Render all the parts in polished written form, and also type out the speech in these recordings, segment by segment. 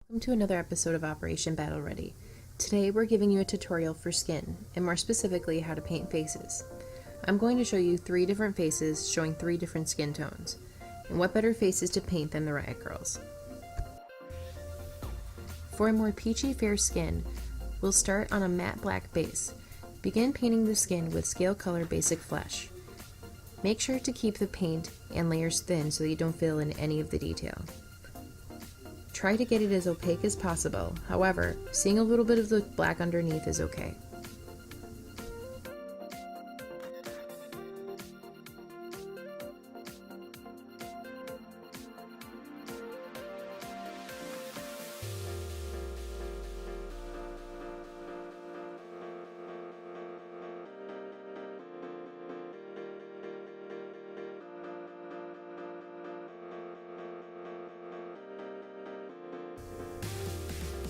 Welcome to another episode of Operation Battle Ready. Today we're giving you a tutorial for skin, and more specifically how to paint faces. I'm going to show you 3 different faces showing 3 different skin tones. And what better faces to paint than the Riotgrrls? For a more peachy fair skin, we'll start on a matte black base. Begin painting the skin with Scalecolor Basic Flesh. Make sure to keep the paint and layers thin so that you don't fill in any of the detail. Try to get it as opaque as possible, however, seeing a little bit of the black underneath is okay.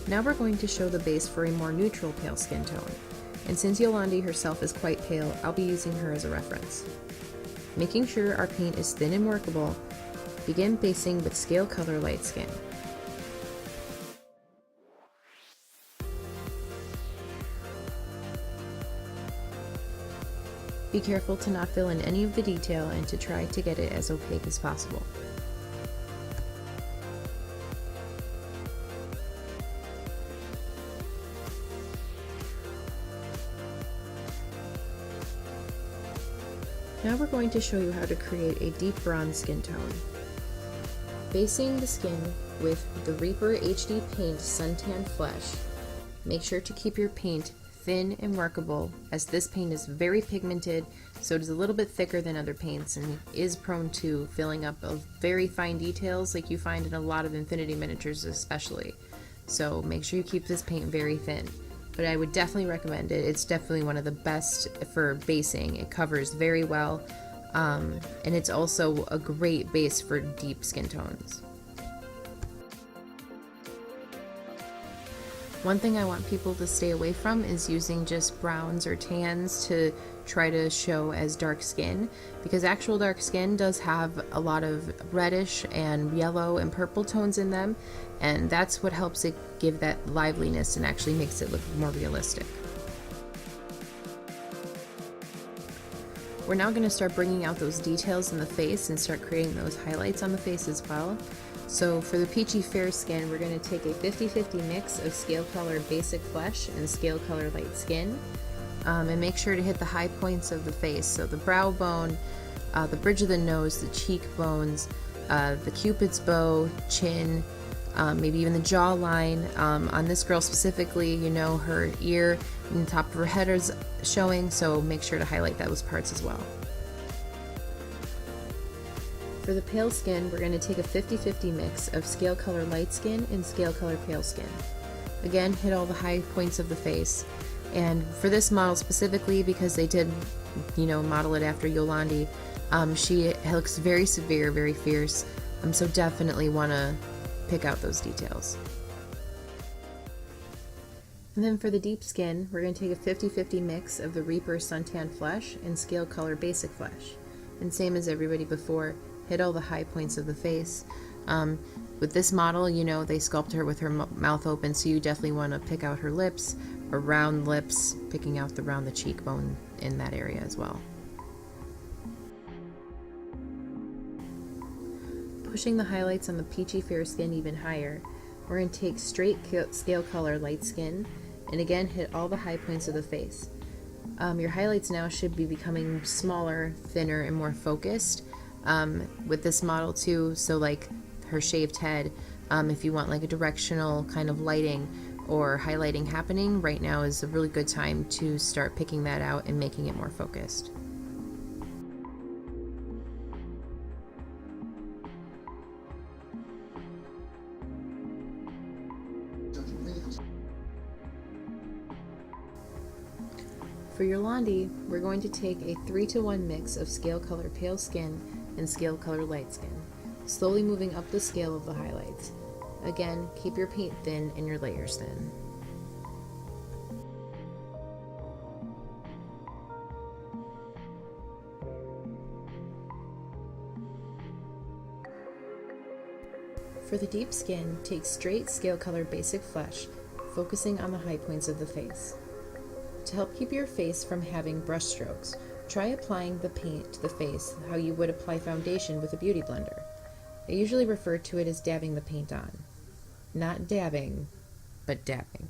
Now we're going to show the base for a more neutral pale skin tone, and since Yolandi herself is quite pale, I'll be using her as a reference. Making sure our paint is thin and workable, begin basing with Scalecolor Light Skin. Be careful to not fill in any of the detail and to try to get it as opaque as possible. Now we're going to show you how to create a deep bronze skin tone. Basing the skin with the Riotgrrl HD Paint Suntan Flesh, make sure to keep your paint thin and workable, as this paint is very pigmented, so it is a little bit thicker than other paints and is prone to filling up of very fine details like you find in a lot of Infinity miniatures especially. So make sure you keep this paint very thin. But I would definitely recommend it. It's definitely one of the best for basing. It covers very well, and it's also a great base for deep skin tones. One thing I want people to stay away from is using just browns or tans to try to show as dark skin, because actual dark skin does have a lot of reddish and yellow and purple tones in them, and that's what helps it give that liveliness and actually makes it look more realistic. We're now going to start bringing out those details in the face and start creating those highlights on the face as well. So for the peachy fair skin, we're going to take a 50-50 mix of Scalecolor Basic Flesh and Scalecolor Light Skin, and make sure to hit the high points of the face, so the brow bone, the bridge of the nose, the cheekbones, the cupid's bow, chin, maybe even the jawline. On this girl specifically, you know, her ear and the top of her head is showing, so make sure to highlight those parts as well. For the pale skin, we're going to take a 50-50 mix of Scalecolor Light Skin and Scalecolor Pale Skin. Again, hit all the high points of the face. And for this model specifically, because they did, you know, model it after Yolandi, she looks very severe, very fierce, so definitely want to pick out those details. And then for the deep skin, we're going to take a 50-50 mix of the Riotgrrl Suntan Flesh and Scalecolor Basic Flesh. And same as everybody before, hit all the high points of the face. With this model, you know, they sculpt her with her mouth open, so you definitely want to pick out her lips, or round lips, picking out around the cheekbone in that area as well. Pushing the highlights on the peachy fair skin even higher, we're going to take straight Scalecolor Light Skin, and again hit all the high points of the face. Your highlights now should be becoming smaller, thinner, and more focused with this model too, so like her shaved head, if you want like a directional kind of lighting or highlighting happening, right now is a really good time to start picking that out and making it more focused. For Yolandi, we're going to take a 3-to-1 mix of Scalecolor Pale Skin and Scalecolor Light Skin, slowly moving up the scale of the highlights. Again, keep your paint thin and your layers thin. For For the deep skin, take straight Scalecolor Basic Flesh, focusing on the high points of the face. To help keep your face from having brush strokes, try applying the paint to the face how you would apply foundation with a beauty blender. I usually refer to it as dabbing the paint on. Not dabbing, but dabbing.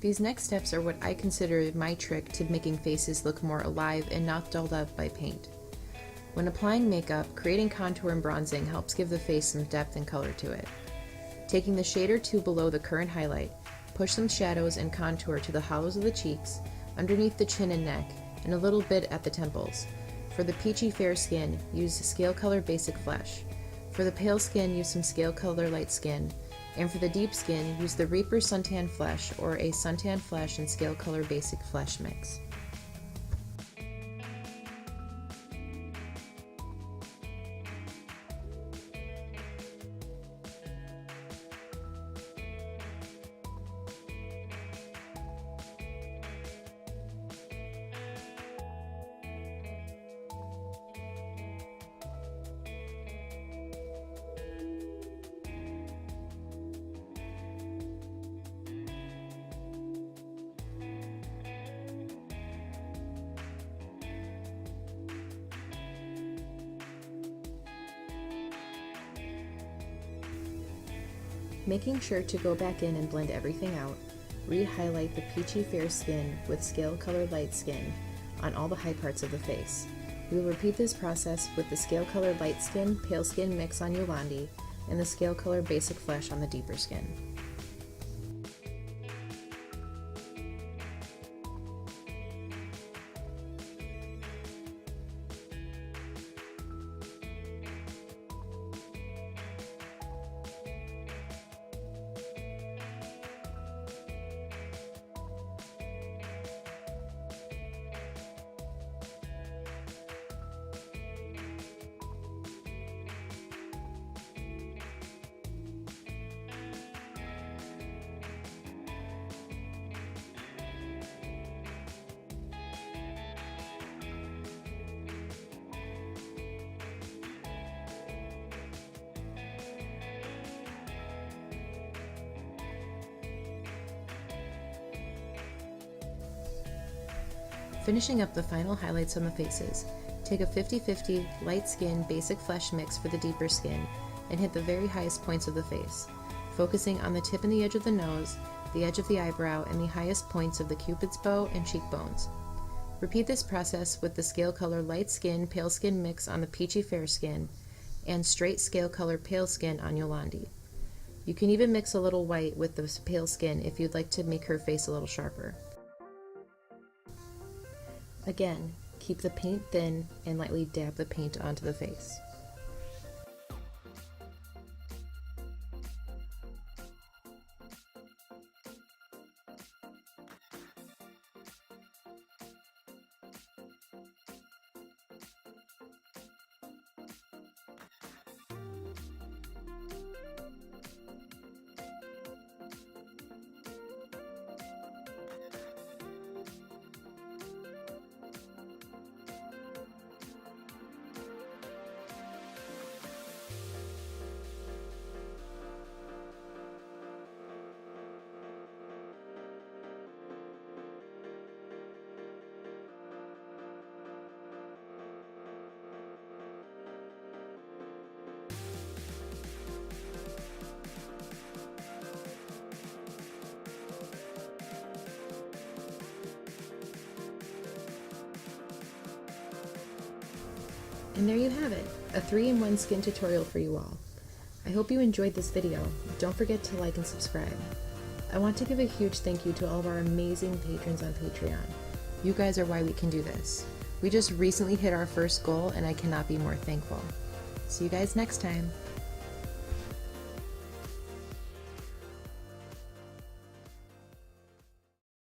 These next steps are what I consider my trick to making faces look more alive and not dulled up by paint. When applying makeup, creating contour and bronzing helps give the face some depth and color to it. Taking the shade or two below the current highlight, push some shadows and contour to the hollows of the cheeks, underneath the chin and neck, and a little bit at the temples. For the peachy fair skin, use Scalecolor Basic Flesh. For the pale skin, use some Scalecolor Light Skin. And for the deep skin, use the Riotgrrl Suntan Flesh or a Suntan Flesh and Scalecolor Basic Flesh mix. Making sure to go back in and blend everything out, re-highlight the peachy fair skin with Scalecolor Light Skin on all the high parts of the face. We will repeat this process with the Scalecolor Light Skin, Pale Skin mix on Yolandi and the Scalecolor Basic Flesh on the deeper skin. Finishing up the final highlights on the faces, take a 50-50 light skin basic flesh mix for the deeper skin and hit the very highest points of the face, focusing on the tip and the edge of the nose, the edge of the eyebrow, and the highest points of the cupid's bow and cheekbones. Repeat this process with the Scalecolor Light Skin Pale Skin mix on the peachy fair skin and straight Scalecolor Pale Skin on Yolandi. You can even mix a little white with the pale skin if you'd like to make her face a little sharper. Again, keep the paint thin and lightly dab the paint onto the face. And there you have it, a 3-in-1 skin tutorial for you all. I hope you enjoyed this video. Don't forget to like and subscribe. I want to give a huge thank you to all of our amazing patrons on Patreon. You guys are why we can do this. We just recently hit our first goal and I cannot be more thankful. See you guys next time.